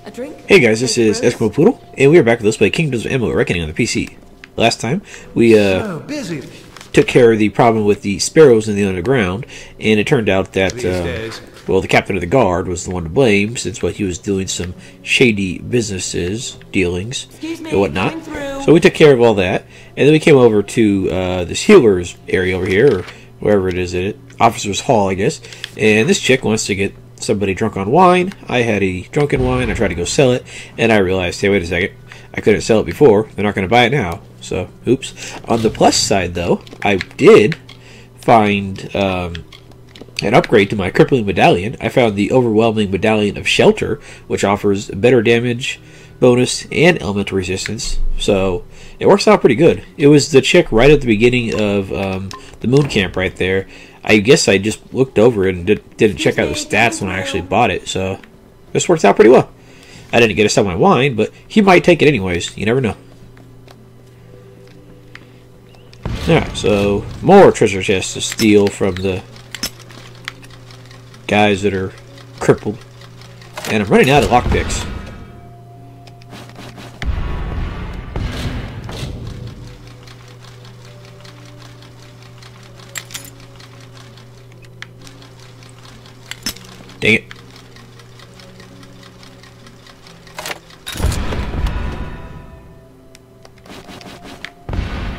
A drink? Hey guys, this is Eskimo Poodle, and we are back with Let's Play Kingdoms of Amalur Reckoning on the PC. Last time, we took care of the problem with the sparrows in the underground, and it turned out that, well, the captain of the guard was the one to blame, since he was doing some shady dealings, and whatnot. So we took care of all that, and then we came over to this healer's area over here, or wherever it is, Officer's Hall, I guess, and this chick wants to get somebody drunk on wine. I had a drunken wine. I tried to go sell it, and I realized, hey, wait a second, I couldn't sell it before. They're not going to buy it now. So, oops. On the plus side, though, I did find an upgrade to my crippling medallion. I found the overwhelming medallion of shelter, which offers better damage bonus and elemental resistance. So it works out pretty good. It was the chick right at the beginning of the moon camp right there. I guess I just looked over it and didn't check out the stats when I actually bought it, so this works out pretty well. I didn't get to sell my wine, but he might take it anyways. You never know. Alright, so more treasure chests to steal from the guys that are crippled. And I'm running out of lockpicks. Dang it.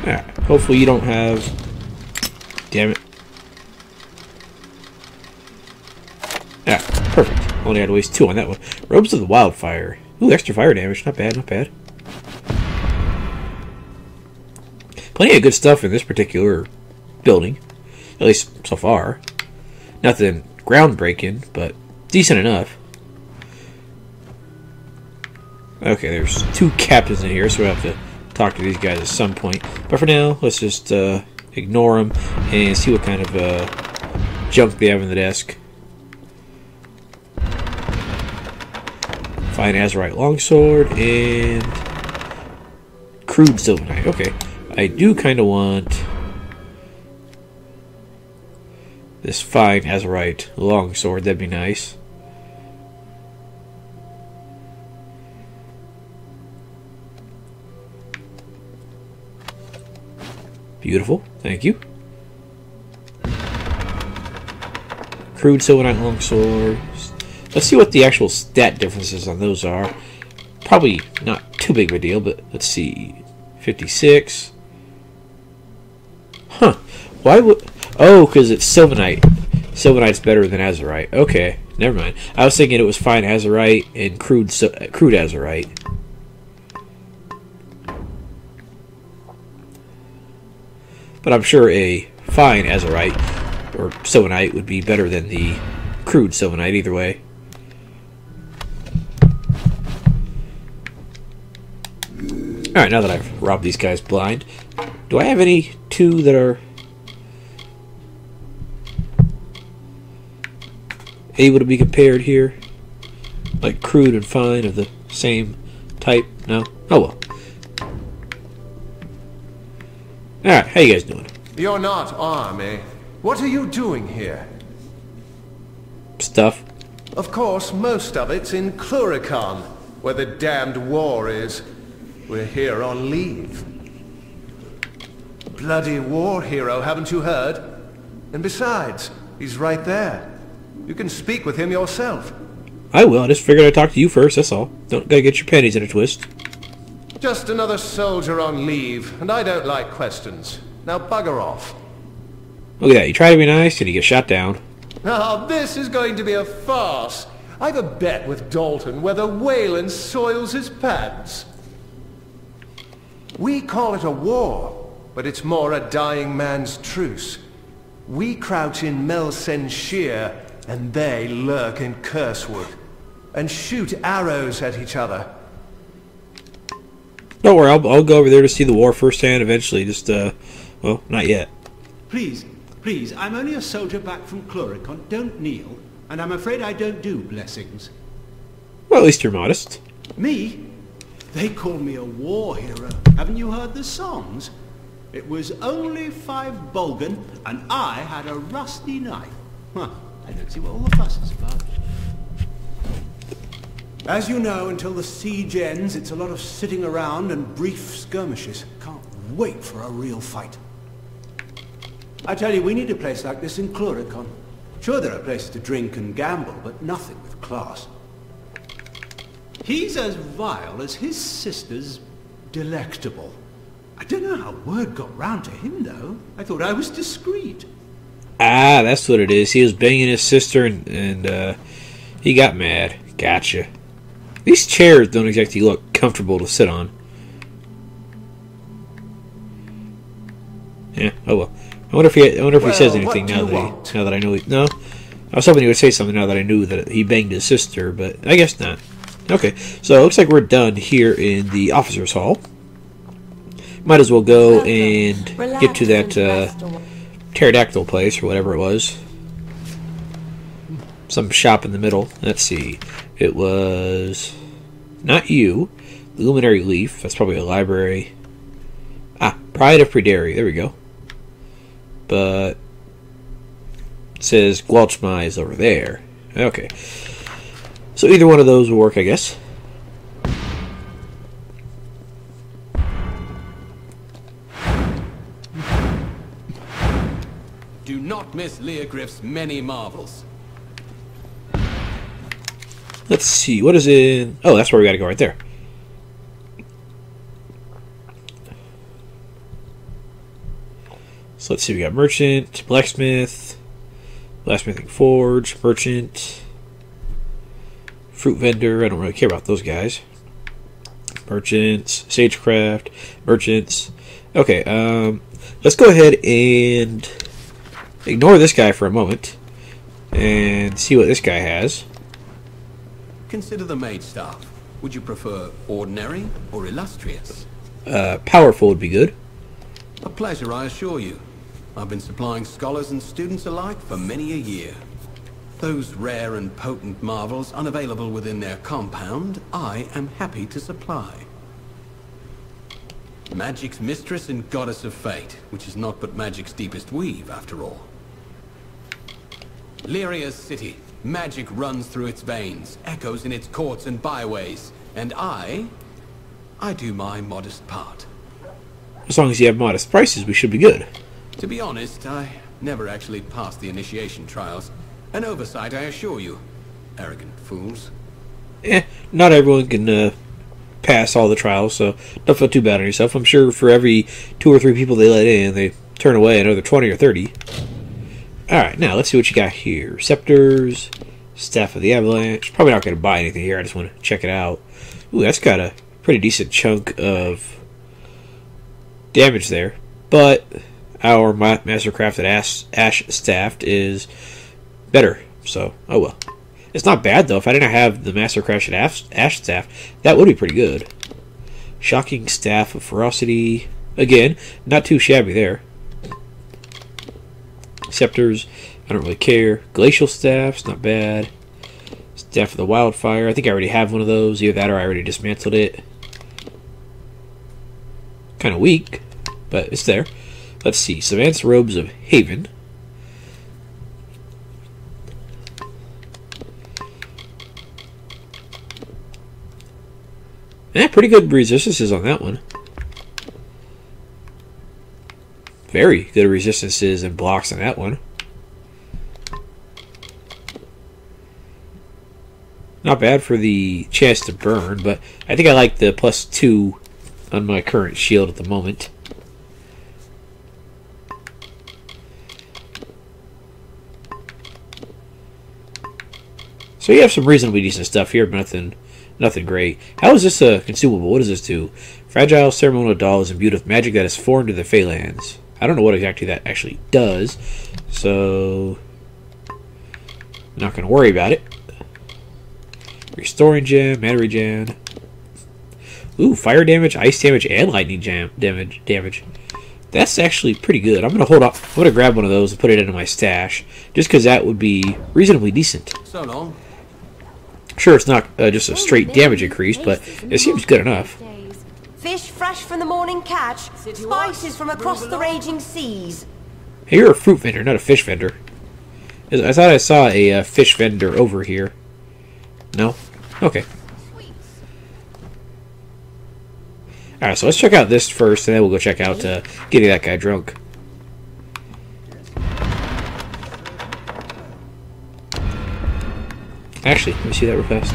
Alright, hopefully you don't have... Damn it. Alright, perfect. Only had to waste 2 on that one. Robes of the Wildfire. Ooh, extra fire damage. Not bad, not bad. Plenty of good stuff in this particular building. At least so far. Nothing groundbreaking, but decent enough. Okay, there's 2 captains in here, so we'll have to talk to these guys at some point. But for now, let's just ignore them and see what kind of junk they have in the desk. Fine Azurite Longsword and crude Sylvanite. Okay, I do kind of want this fine Azurite longsword. That'd be nice. Beautiful. Thank you. Crude Sylvanite longsword. Let's see what the actual stat differences on those are. Probably not too big of a deal, but let's see. 56. Huh. Why would... Oh, because it's Sylvanite. Sylvanite's better than Azurite. Okay, never mind. I was thinking it was fine Azurite and crude Azurite. But I'm sure a fine Azurite or Sylvanite would be better than the crude Sylvanite either way. Alright, now that I've robbed these guys blind, do I have any 2 that are able to be compared here? Like crude and fine of the same type? No? Oh well. Alright, how you guys doing? You're not armed, eh? What are you doing here? Stuff. Of course, most of it's in Cluricon, where the damned war is. We're here on leave. Bloody war hero, haven't you heard? And besides, he's right there. You can speak with him yourself. I will. I just figured I'd talk to you first, that's all. Don't gotta get your panties in a twist. Just another soldier on leave, and I don't like questions. Now bugger off. Look at that. You try to be nice, and you get shot down. Oh, this is going to be a farce. I've a bet with Dalton whether Wayland soils his pants. We call it a war, but it's more a dying man's truce. We crouch in Melsen Shear, and they lurk in Cursewood, and shoot arrows at each other. Don't worry, I'll go over there to see the war firsthand eventually. Just, well, not yet. Please, please, I'm only a soldier back from Cluricon. Don't kneel, and I'm afraid I don't do blessings. Well, at least you're modest. Me? They call me a war hero. Haven't you heard the songs? It was only 5 Bolgan, and I had a rusty knife. Huh, I don't see what all the fuss is about. As you know, until the siege ends, it's a lot of sitting around and brief skirmishes. Can't wait for a real fight. I tell you, we need a place like this in Cluricon. Sure, there are places to drink and gamble, but nothing with class. He's as vile as his sister's delectable. I don't know how word got round to him, though. I thought I was discreet. Ah, that's what it is. He was banging his sister, and he got mad. Gotcha. These chairs don't exactly look comfortable to sit on. Yeah, oh well. I wonder if he says anything now that I know he... No? I was hoping he would say something now that I knew that he banged his sister, but I guess not. Okay, so it looks like we're done here in the officers' hall. Might as well go and get to that pterodactyl place, or whatever it was. Some shop in the middle. Let's see. It was... not you. The Luminary Leaf. That's probably a library. Ah, Pride of Prederi. There we go. But... it says Gwalchmai is over there. Okay. So either one of those will work, I guess. Do not miss Leogriff's many marvels. Let's see, what is in... oh, that's where we gotta go, right there. So let's see, we got merchant, blacksmith, blacksmithing forge, merchant, fruit vendor. I don't really care about those guys. Merchants, sagecraft, merchants. Okay, let's go ahead and ignore this guy for a moment and see what this guy has. Consider the mage staff. Would you prefer ordinary or illustrious? Powerful would be good. A pleasure, I assure you. I've been supplying scholars and students alike for many a year. Those rare and potent marvels unavailable within their compound, I am happy to supply. Magic's mistress and goddess of fate, which is not but magic's deepest weave, after all. Lyria's city. Magic runs through its veins, echoes in its courts and byways, and I do my modest part. As long as you have modest prices, we should be good. To be honest, I never actually passed the initiation trials. An oversight, I assure you. Arrogant fools. Not everyone can pass all the trials, so don't feel too bad on yourself. I'm sure for every 2 or 3 people they let in, they turn away another 20 or 30. Alright, now let's see what you got here. Scepters, Staff of the Avalanche. Probably not going to buy anything here, I just want to check it out. Ooh, that's got a pretty decent chunk of damage there. But our Mastercrafted Ash Staff is better, so oh well. It's not bad though. If I didn't have the Mastercrafted Ash Staff, that would be pretty good. Shocking Staff of Ferocity. Again, not too shabby there. Scepters, I don't really care. Glacial Staffs, not bad. Staff of the Wildfire, I think I already have one of those. Either that or I already dismantled it. Kind of weak, but it's there. Let's see, Savant's Robes of Haven. Pretty good resistances on that one. Very good resistances and blocks on that one. Not bad for the chance to burn, but I think I like the +2 on my current shield at the moment. So you have some reasonably decent stuff here, but nothing great. How is this consumable? What does this do? Fragile ceremonial doll is imbued with magic that is foreign to the Phalanx. I don't know what exactly that actually does, so not going to worry about it. Restoring gem, mana regen. Ooh, fire damage, ice damage, and lightning damage. That's actually pretty good. I'm going to hold off. I'm going to grab one of those and put it into my stash, just because that would be reasonably decent. So long. Sure, it's not just a straight damage increase, but it seems good enough. Fish fresh from the morning catch, spices from across the raging seas. Hey, you're a fruit vendor, not a fish vendor. I thought I saw a fish vendor over here. No? Okay. Alright, so let's check out this first, and then we'll go check out getting that guy drunk. Actually, let me see that real fast.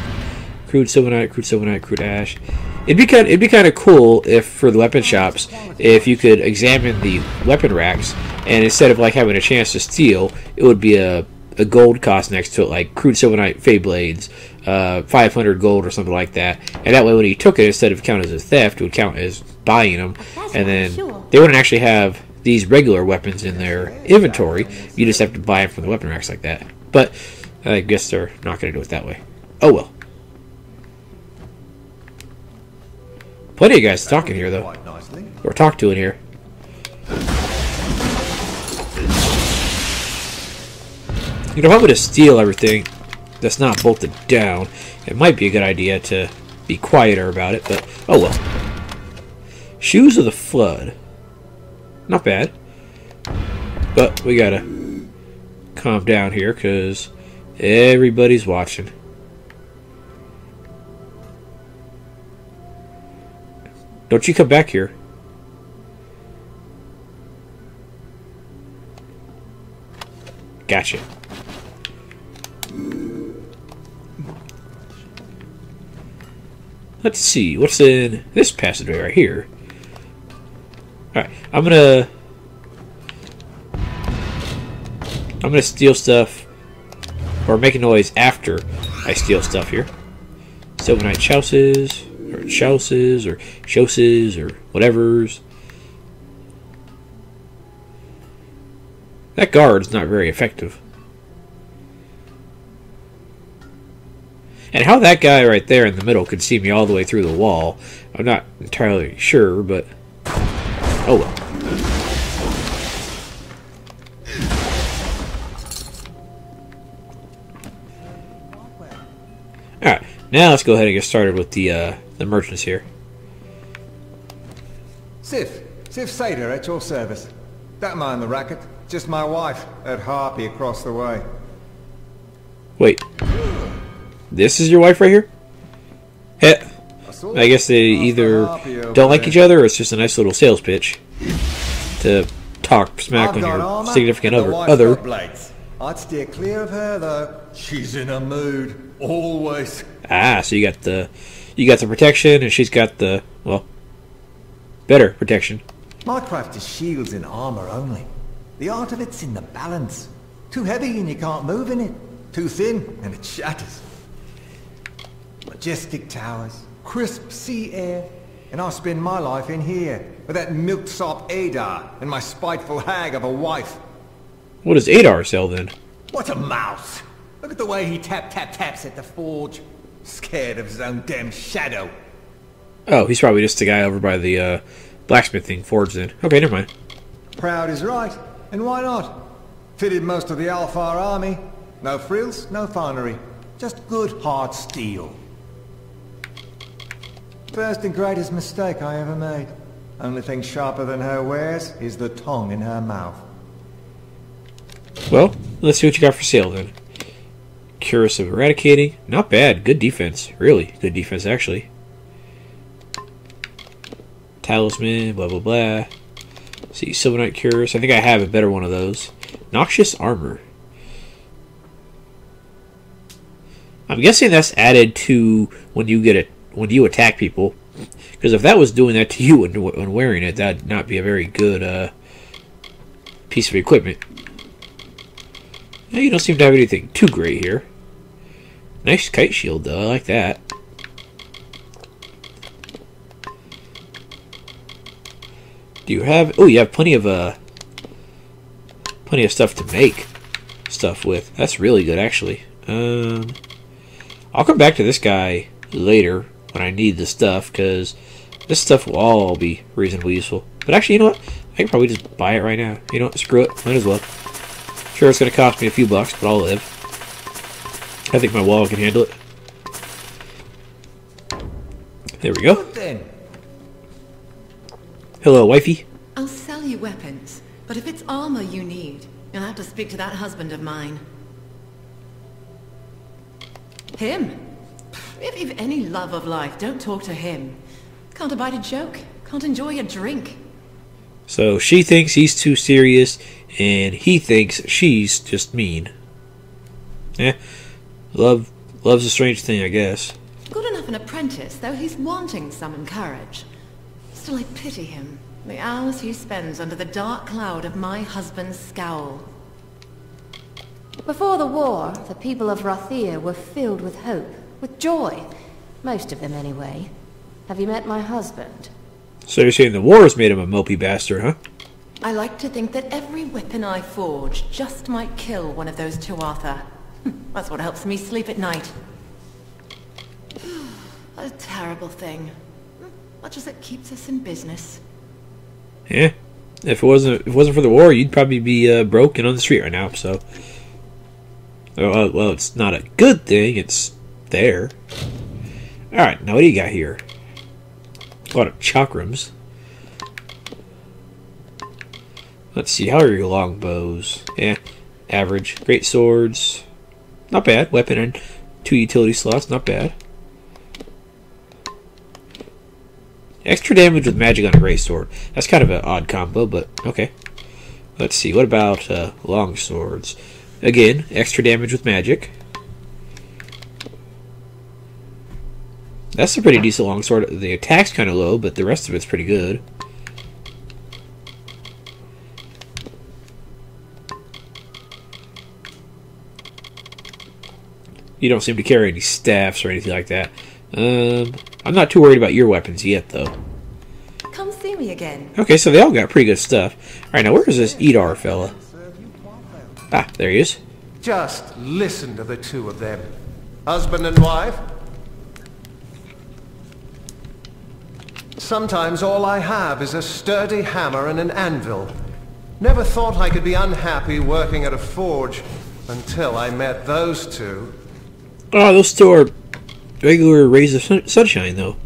Crude silverite, crude ash. It'd be kind of cool if, for the weapon shops, if you could examine the weapon racks, and instead of like having a chance to steal, it would be a gold cost next to it, like crude silverite fey blades, 500 gold or something like that. And that way, when he took it, instead of counting as a theft, it would count as buying them. And then they wouldn't actually have these regular weapons in their inventory. You just have to buy them from the weapon racks like that. But I guess they're not going to do it that way. Oh well. Plenty of guys talking here, though. Or talk to in here. You know, if I'm going to steal everything that's not bolted down, it might be a good idea to be quieter about it, but oh well. Shoes of the Flood. Not bad. But we gotta calm down here, because everybody's watching. Don't you come back here. Gotcha. Let's see, what's in this passageway right here? Alright, I'm gonna steal stuff, or make a noise after I steal stuff here. Silverite chouses, or chouses, or chouses, or whatever's. That guard's not very effective. And how that guy right there in the middle could see me all the way through the wall, I'm not entirely sure, but oh well. Alright, now let's go ahead and get started with the merchants here. Sif Sader at your service. Don't mind the racket. Just my wife at Harpy across the way. Wait. This is your wife right here? Heh. I guess they either don't like each other, or it's just a nice little sales pitch to talk smack on your significant other. I'd steer clear of her though. She's in a mood always. Ah, so you got the protection, and she's got the, well, better protection. My craft is shields and armor only. The art of it's in the balance. Too heavy and you can't move in it. Too thin and it shatters. Majestic towers, crisp sea air, and I'll spend my life in here with that milksop Adar and my spiteful hag of a wife. What does Adar sell then? What a mouse! Look at the way he taps at the forge. Scared of his own damn shadow. Oh, he's probably just the guy over by the blacksmithing forge then. Okay, never mind. Proud is right, and why not? Fitted most of the Alfar army. No frills, no finery. Just good hard steel. First and greatest mistake I ever made. Only thing sharper than her wares is the tongue in her mouth. Well, let's see what you got for sale then. Curus of Eradicating. Not bad. Good defense. Really good defense, actually. Talisman, blah, blah, blah. See, Silverite Curus. I think I have a better one of those. Noxious Armor. I'm guessing that's added to when you attack people. Because if that was doing that to you when wearing it, that'd not be a very good piece of equipment. Yeah, you don't seem to have anything too great here. Nice kite shield, though. I like that. Do you have... Oh, you have plenty of stuff to make stuff with. That's really good, actually. I'll come back to this guy later when I need the stuff, because this stuff will all be reasonably useful. But actually, you know what? I can probably just buy it right now. You know what? Screw it. Might as well. Sure, it's going to cost me a few bucks, but I'll live. I think my wallet can handle it. There we go. Hello, wifey. I'll sell you weapons, but if it's armor you need, you'll have to speak to that husband of mine. Him? If you've any love of life, don't talk to him. Can't abide a joke, Can't enjoy a drink. So she thinks he's too serious, and he thinks she's just mean. Love's a strange thing, I guess. Good enough an apprentice, though he's wanting some courage. Still, I pity him. The hours he spends under the dark cloud of my husband's scowl. Before the war, the people of Rathir were filled with hope, with joy. Most of them, anyway. Have you met my husband? So you're saying the wars made him a mopey bastard, huh? I like to think that every weapon I forge just might kill one of those two, Arthur. That's what helps me sleep at night. A terrible thing. Much as it keeps us in business. Yeah. If it wasn't for the war, you'd probably be broke and on the street right now. So, well, it's not a good thing. It's there. All right. Now what do you got here? A lot of chakrams. Let's see. How are your longbows? Yeah, average. Great swords. Not bad. Weapon and 2 utility slots. Not bad. Extra damage with magic on a great sword. That's kind of an odd combo, but okay. Let's see. What about long swords? Again, extra damage with magic. That's a pretty decent longsword. The attack's kind of low, but the rest of it's pretty good. You don't seem to carry any staffs or anything like that. I'm not too worried about your weapons yet, though. Come see me again. Okay, so they all got pretty good stuff. Alright, now where is this Edar fella? Ah, there he is. Just listen to the two of them. Husband and wife. Sometimes all I have is a sturdy hammer and an anvil. Never thought I could be unhappy working at a forge until I met those two. Oh, those two are regular rays of sunshine, though.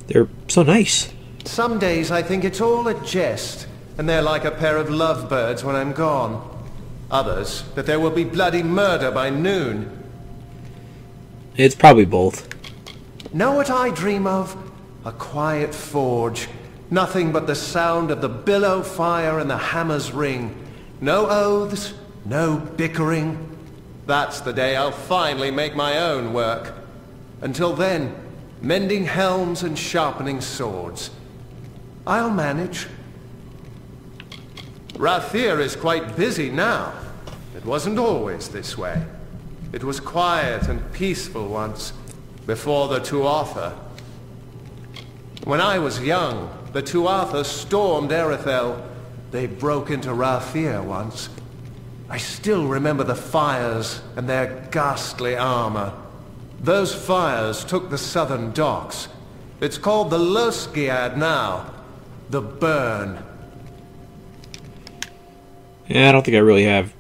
They're so nice. Some days I think it's all a jest, and they're like a pair of lovebirds when I'm gone. Others, that there will be bloody murder by noon. It's probably both. Know what I dream of? A quiet forge. Nothing but the sound of the billow fire and the hammer's ring. No oaths, no bickering. That's the day I'll finally make my own work. Until then, mending helms and sharpening swords. I'll manage. Rathir is quite busy now. It wasn't always this way. It was quiet and peaceful once, before the Tuatha. When I was young, the Tuatha stormed Erethel. They broke into Rathir once. I still remember the fires and their ghastly armor. Those fires took the southern docks. It's called the Losgiad now. The Burn. Yeah, I don't think I really have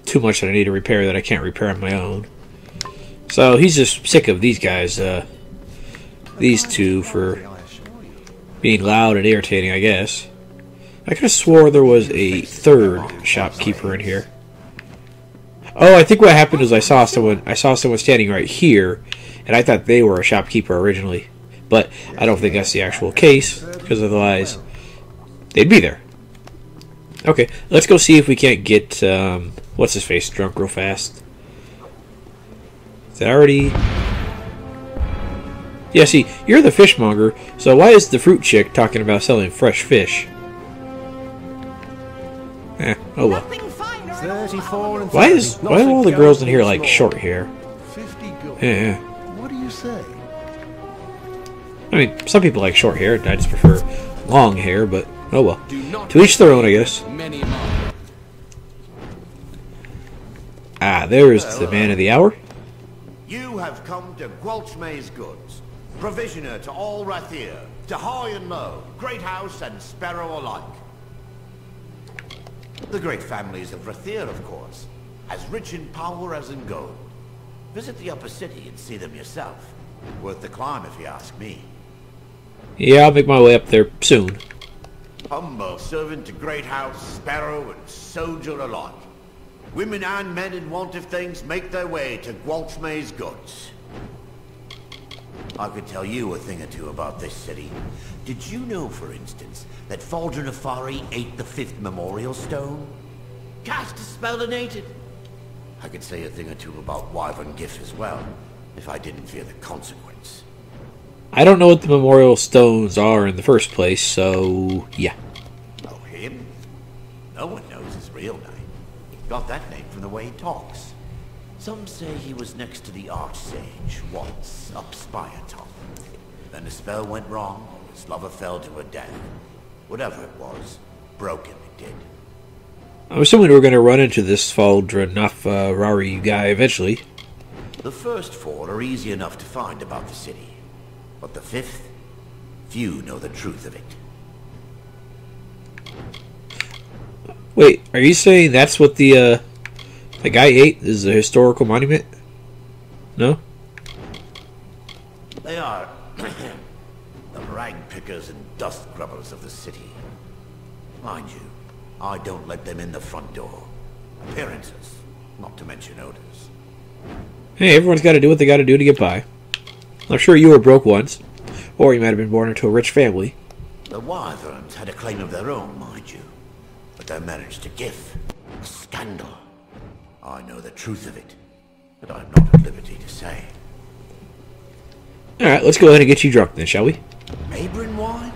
too much that I need to repair that I can't repair on my own. So he's just sick of these guys, these two, for being loud and irritating, I guess. I could have swore there was a third shopkeeper in here. Oh, I think what happened is I saw someone standing right here, and I thought they were a shopkeeper originally. But I don't think that's the actual case, because otherwise they'd be there. Okay, let's go see if we can't get what's his face drunk real fast. Is that already? Yeah, see, you're the fishmonger, so why is the fruit chick talking about selling fresh fish? Oh well. 34 and Why are all the girls in here like short hair? 50 gold. Yeah. What do you say? I mean, some people like short hair, and I just prefer long hair, but oh well. To each their own, I guess. Ah, there's the man of the hour. You have come to Gwalchmay's goods, provisioner to all Rathir, to high and low, great house and sparrow alike. The great families of Rathir, of course, as rich in power as in gold. Visit the upper city and see them yourself. Worth the climb, if you ask me. Yeah, I'll make my way up there soon. Humble servant to great house, sparrow and soldier alike. Women and men in want of things make their way to Gwalchmay's goods. I could tell you a thing or two about this city. Did you know, for instance, that Faldra Nefari ate the 5th memorial stone? Cast a spell and ate it. I could say a thing or two about Wyvern Giff as well, if I didn't fear the consequence. I don't know what the memorial stones are in the first place, so yeah. Oh, him? No one knows his real name. He got that name from the way he talks. Some say he was next to the Archsage once, up Spire Top. Then the spell went wrong, or his lover fell to her death. Whatever it was, broke him, it did. I'm assuming we're going to run into this Faldra Nefari guy eventually. The first 4 are easy enough to find about the city. But the 5th, few know the truth of it. Wait, are you saying that's what the guy ate is a historical monument? No? They are the rag pickers and dust grubbers of the city. Mind you, I don't let them in the front door. Appearances, not to mention odors. Hey, everyone's got to do what they got to do to get by. I'm sure you were broke once, or you might have been born into a rich family. The Wyverns had a claim of their own, mind you, but their marriage to Giff, a scandal. I know the truth of it, but I'm not at liberty to say. Alright, let's go ahead and get you drunk then, shall we? Abrin wine?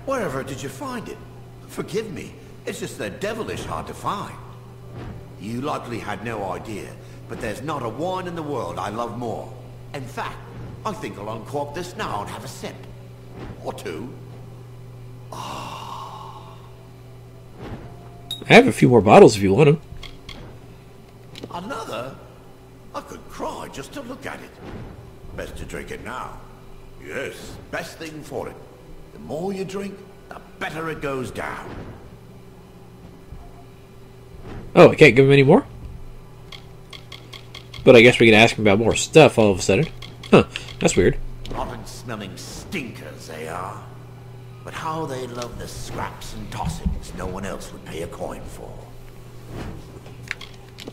Wherever did you find it? Forgive me, it's just they're devilish hard to find. You likely had no idea, but there's not a wine in the world I love more. In fact, I think I'll uncork this now and have a sip. Or 2. I have a few more bottles if you want them. Another? I could cry just to look at it. Best to drink it now. Yes, best thing for it. The more you drink, the better it goes down. Oh, I can't give him any more? But I guess we can ask him about more stuff all of a sudden. Huh, that's weird. Rotten-smelling stinkers they are. But how they love the scraps and tossings no one else would pay a coin for.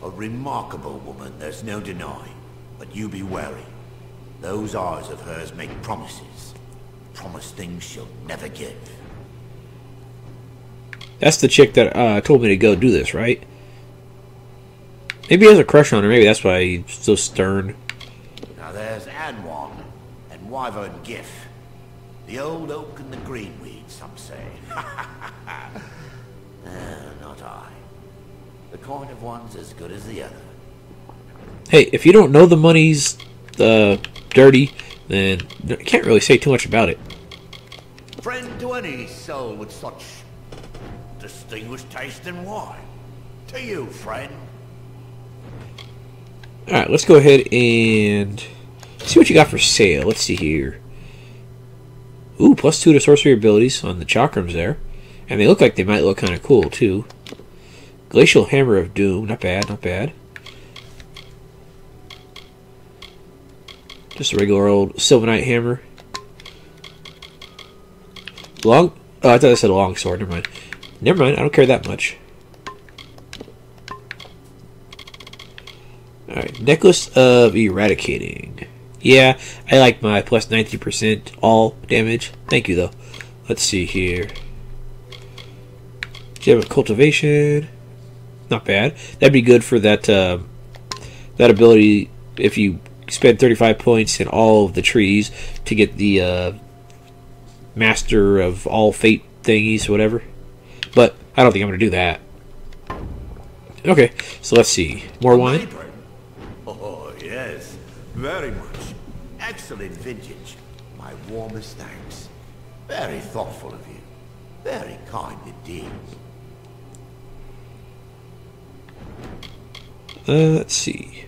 A remarkable woman, there's no denying. But you be wary. Those eyes of hers make promises. Promise things she'll never give. That's the chick that told me to go do this, right? Maybe he has a crush on her. Maybe that's why he's so stern. Now there's Anwan and Wyvern Giff. The old oak and the greenweed, some say. Not I. The coin of one's as good as the other. Hey, if you don't know the money's dirty, then you can't really say too much about it. Friend to any soul with such distinguished taste in wine. To you, friend. Alright, let's go ahead and see what you got for sale. Let's see here. Ooh, +2 to sorcery abilities on the chakrams there. And they look like they might look kind of cool, too. Glacial Hammer of Doom. Not bad, not bad. Just a regular old Sylvanite hammer. Oh, I thought I said a long sword. Never mind. Never mind, I don't care that much. Alright, Necklace of Eradicating. Yeah, I like my plus 90% all damage. Thank you, though. Let's see here. Gem of Cultivation. Not bad. That'd be good for that that ability if you spend 35 points in all of the trees to get the Master of all Fate thingies, whatever. But I don't think I'm going to do that. Okay, so let's see. More wine? Oh, yes. Very much. Excellent vintage. My warmest thanks. Very thoughtful of you. Very kind indeed. Let's see.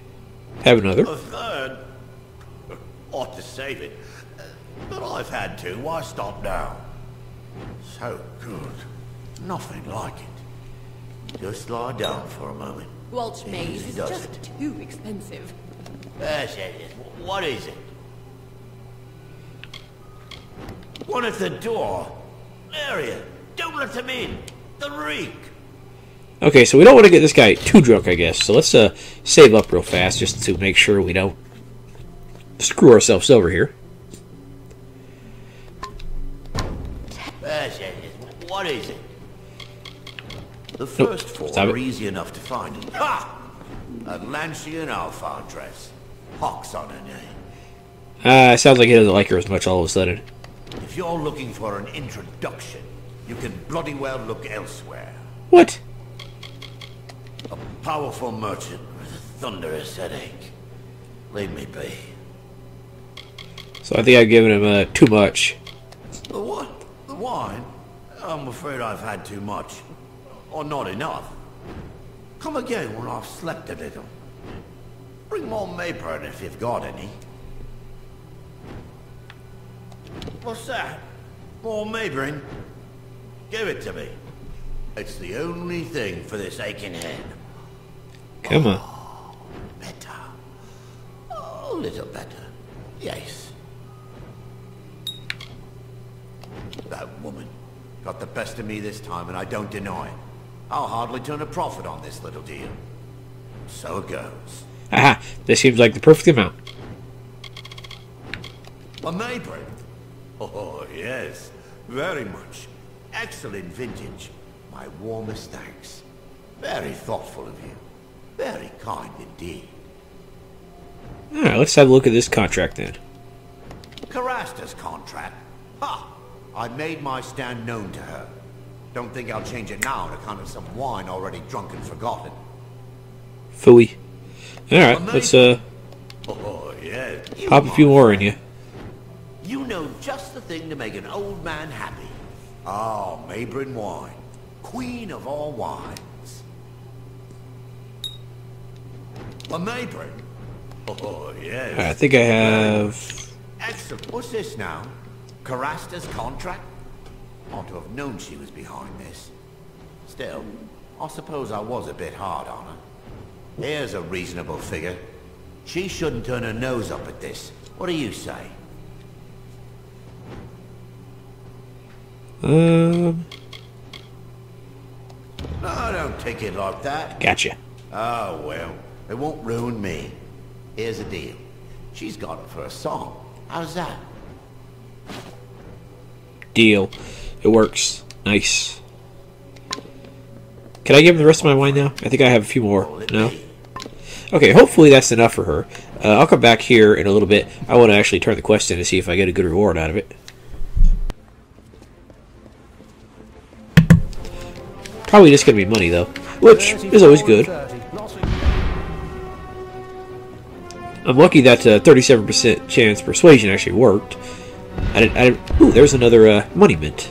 Have another. A third? Ought to save it. But I've had to. Why stop now? So good. Nothing like it. Just lie down for a moment. Welch Maze is does just too expensive. Yes, it is. What is it? One at the door. Area. Don't let them in. The reek. Okay, so we don't want to get this guy too drunk, I guess. So let's save up real fast just to make sure we don't screw ourselves over here. What is it? The first four are easy enough to find. Ha! A Lancian Alpha dress. Hawks on her name. Sounds like he doesn't like her as much all of a sudden. If you're looking for an introduction, you can bloody well look elsewhere. What? A powerful merchant with a thunderous headache. Leave me be. So I think I've given him too much. The what? The wine? I'm afraid I've had too much. Or not enough. Come again when I've slept a little. Bring more Mayburn if you've got any. What's that? More Mayburn? Give it to me. It's the only thing for this aching head. Come on. Better. Oh, a little better. Yes. That woman got the best of me this time, and I don't deny it. I'll hardly turn a profit on this little deal. So it goes. Aha! This seems like the perfect amount. A Mayburn? Oh, yes. Very much. Excellent vintage. My warmest thanks. Very thoughtful of you. Very kind indeed. Alright, let's have a look at this contract then. Carasta's contract? Ha! I made my stand known to her. Don't think I'll change it now on account of some wine already drunk and forgotten. Phooey. Alright, let's Oh, yeah. pop a few more in you. You know just the thing to make an old man happy. Oh, Mayburn wine. Queen of all wines. A Mayburn? Oh, yes. Alright, I think I have... Excellent. What's this now? Carasta's contract? Ought to have known she was behind this. Still, I suppose I was a bit hard on her. Here's a reasonable figure. She shouldn't turn her nose up at this. What do you say? No, don't take it like that. Gotcha. Oh, well, it won't ruin me. Here's a deal. She's got it for a song. How's that? Deal. It works. Nice. Can I give him the rest of my wine now? I think I have a few more. No? Okay, hopefully that's enough for her. I'll come back here in a little bit. I want to actually turn the quest in to see if I get a good reward out of it. Probably just going to be money, though, which is always good. I'm lucky that 37% chance persuasion actually worked. Ooh, there's another money mint.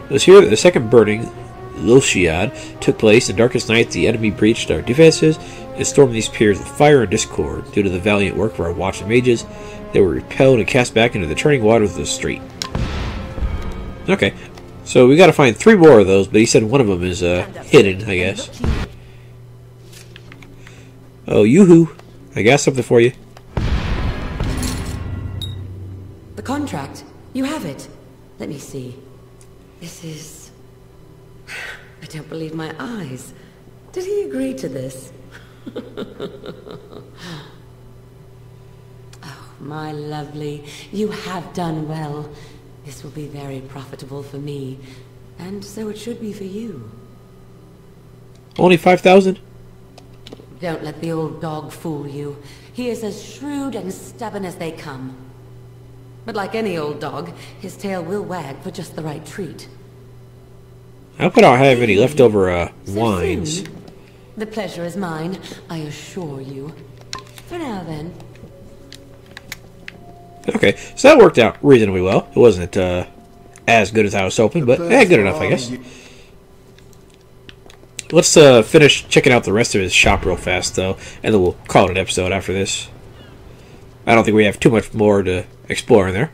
It was here that the second burning, Lilshiad, took place. In darkest night, the enemy breached our defenses and stormed these piers with fire and discord. Due to the valiant work of our watch and mages, they were repelled and cast back into the turning waters of the street. Okay, so we gotta find 3 more of those, but he said one of them is hidden, I guess. Oh, yoo-hoo. I got something for you. The contract. You have it. Let me see. This is... I don't believe my eyes. Did he agree to this? Oh, my lovely. You have done well. This will be very profitable for me. And so it should be for you. Only 5,000? Don't let the old dog fool you. He is as shrewd and stubborn as they come. But like any old dog, his tail will wag for just the right treat. I hope I don't have any leftover wines. Soon. The pleasure is mine, I assure you. For now, then. Okay, so that worked out reasonably well. It wasn't as good as I was hoping, but good enough, I guess. Let's finish checking out the rest of his shop real fast, though, and then we'll call it an episode after this. I don't think we have too much more to explore in there.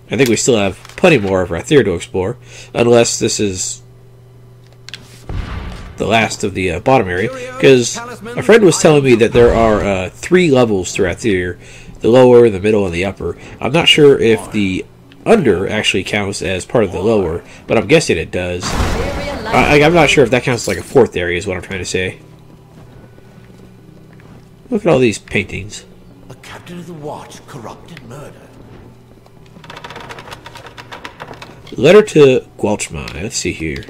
I think we still have plenty more of Rathir to explore, unless this is the last of the bottom area, because a friend was telling me that there are 3 levels to Rathir, the lower, the middle, and the upper. I'm not sure if the under actually counts as part of the lower, but I'm guessing it does. I'm not sure if that counts as like a 4th area is what I'm trying to say. Look at all these paintings. A captain of the watch, corrupt and murdered. Letter to Gwalchmai. Let's see here.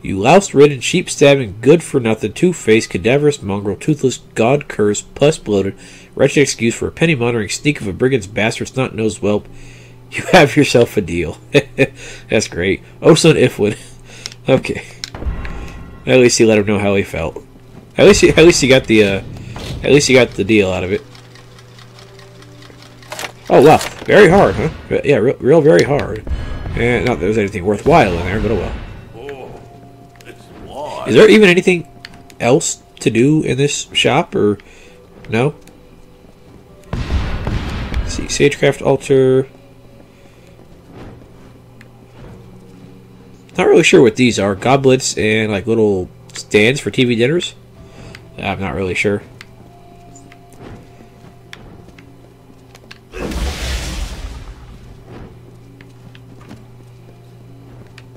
You louse-ridden, sheep-stabbing, good-for-nothing, two-faced, cadaverous mongrel, toothless, god-cursed, pus-bloated, wretched excuse for a penny-mongering sneak of a brigand's bastard, snot-nosed whelp. You have yourself a deal. That's great. Oh, son Ifwin. Okay. At least he let him know how he felt. At least he got the deal out of it. Oh wow, very hard, huh? Yeah, real very hard. And not that there's anything worthwhile in there, but oh well. Is there even anything else to do in this shop, or no? Let's see, Sagecraft altar. Not really sure what these are. Goblets and like little stands for TV dinners. I'm not really sure.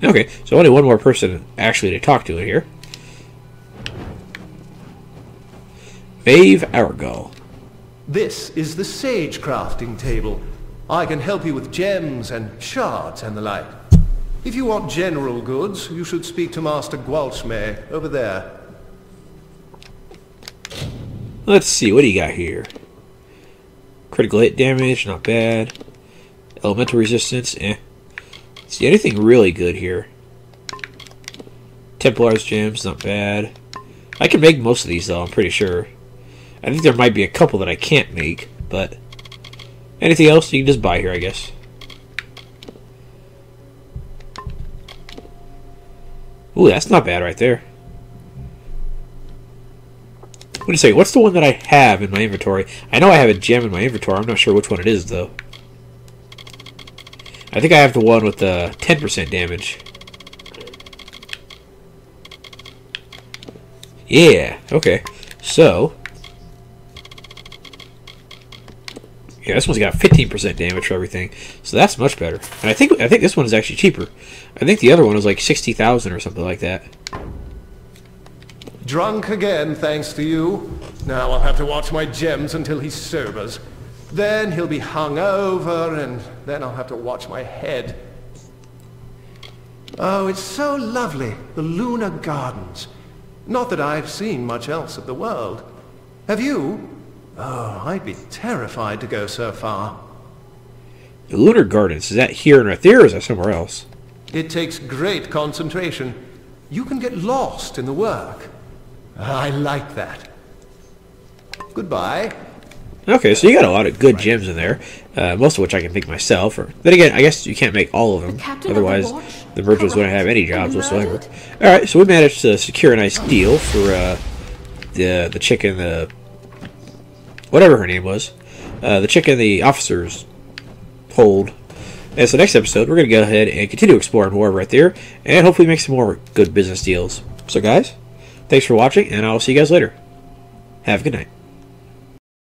Okay, so only one more person actually to talk to in here. Maeve Argyle. This is the sage crafting table. I can help you with gems and shards and the like. If you want general goods, you should speak to Master Gwalchmai over there. Let's see, what do you got here? Critical hit damage, not bad. Elemental resistance, eh. See, anything really good here? Templar's gems, not bad. I can make most of these, though, I'm pretty sure. I think there might be a couple that I can't make, but anything else you can just buy here, I guess. Ooh, that's not bad right there. What do you say? What's the one that I have in my inventory? I know I have a gem in my inventory. I'm not sure which one it is, though. I think I have the one with the 10% damage. Yeah, okay. So, yeah, this one's got 15% damage for everything. So that's much better. And I think this one is actually cheaper. I think the other one was like 60,000 or something like that. Drunk again, thanks to you. Now I'll have to watch my gems until he sobers. Then he'll be hung over, and then I'll have to watch my head. Oh, it's so lovely, the Lunar Gardens. Not that I've seen much else of the world. Have you? Oh, I'd be terrified to go so far. The Lunar Gardens, is that here in Rathir, or is that somewhere else? It takes great concentration. You can get lost in the work. I like that. Goodbye. Okay, so you got a lot of good gems in there, most of which I can make myself. Or then again, I guess you can't make all of them, otherwise the merchants wouldn't have any jobs whatsoever. All right, so we managed to secure a nice deal for the chicken, whatever her name was, the chicken the officers hold. And so next episode, we're going to go ahead and continue exploring more right there, and hopefully make some more good business deals. So guys, thanks for watching, and I'll see you guys later. Have a good night.